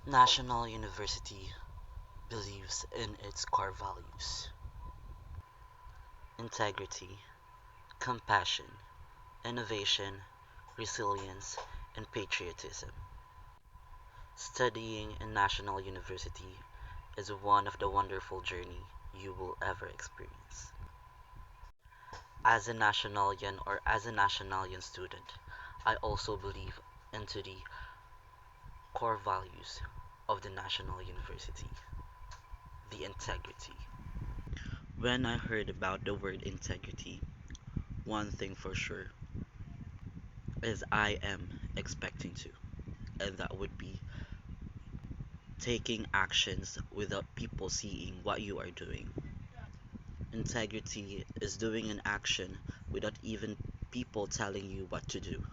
National University believes in its core values: integrity, compassion, innovation, resilience, and patriotism. Studying in National University is one of the wonderful journey you will ever experience. As a Nationalian or as a Nationalian student, I also believe into the core values of the National University, the integrity. When I heard about the word integrity, one thing for sure is I am expecting to, and that would be taking actions without people seeing what you are doing. Integrity is doing an action without even people telling you what to do.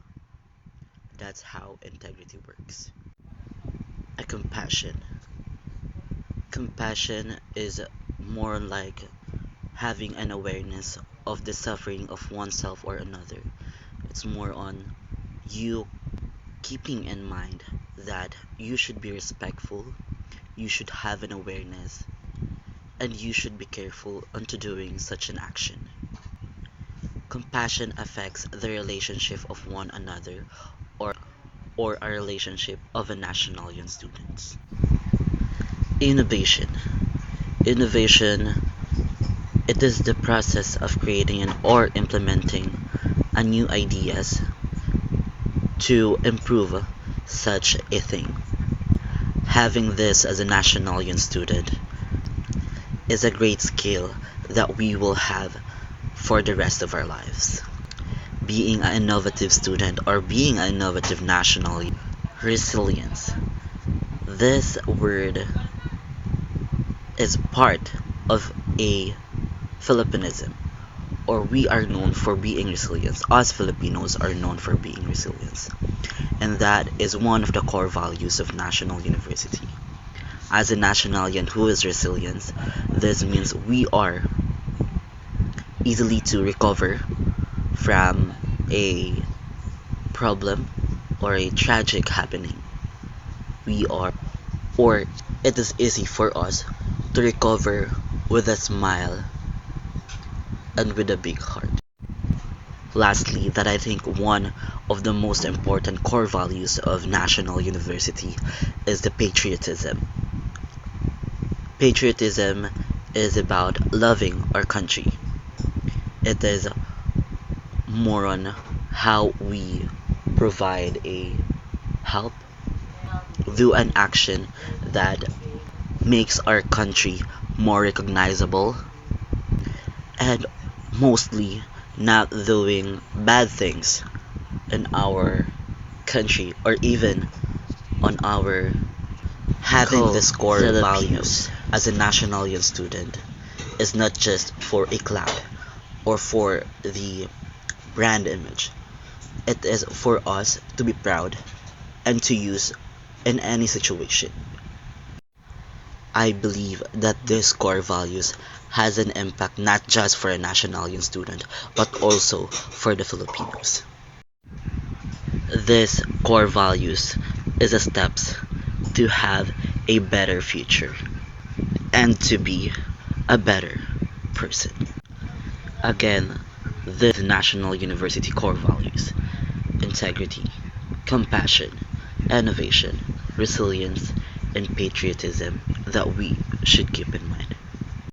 That's how integrity works. A compassion. Compassion is more like having an awareness of the suffering of oneself or another. It's more on you keeping in mind that you should be respectful, you should have an awareness, and you should be careful unto doing such an action. Compassion affects the relationship of one another or a relationship of a national students. Innovation. Innovation, it is the process of creating and or implementing a new ideas to improve such a thing. Having this as a national student is a great skill that we will have for the rest of our lives. Being an innovative student or being an innovative national, resilience. This word is part of a Philippinism, or we are known for being resilient. Us Filipinos are known for being resilient, and that is one of the core values of National University. As a nationalian who is resilient, this means we are easily to recover from a problem or a tragic happening. We are, or it is easy for us to recover with a smile and with a big heart. Lastly, that I think one of the most important core values of National University is the patriotism. Patriotism is about loving our country. It is more on how we provide a help, do an action that makes our country more recognizable, and mostly not doing bad things in our country or even on our having this core values as a national student is not just for a cloud or for the brand image. It is for us to be proud and to use in any situation. I believe that this core values has an impact not just for a national student but also for the Filipinos. This core values is a steps to have a better future and to be a better person. Again, this National University core values: integrity, compassion, innovation, resilience, and patriotism that we should keep in mind.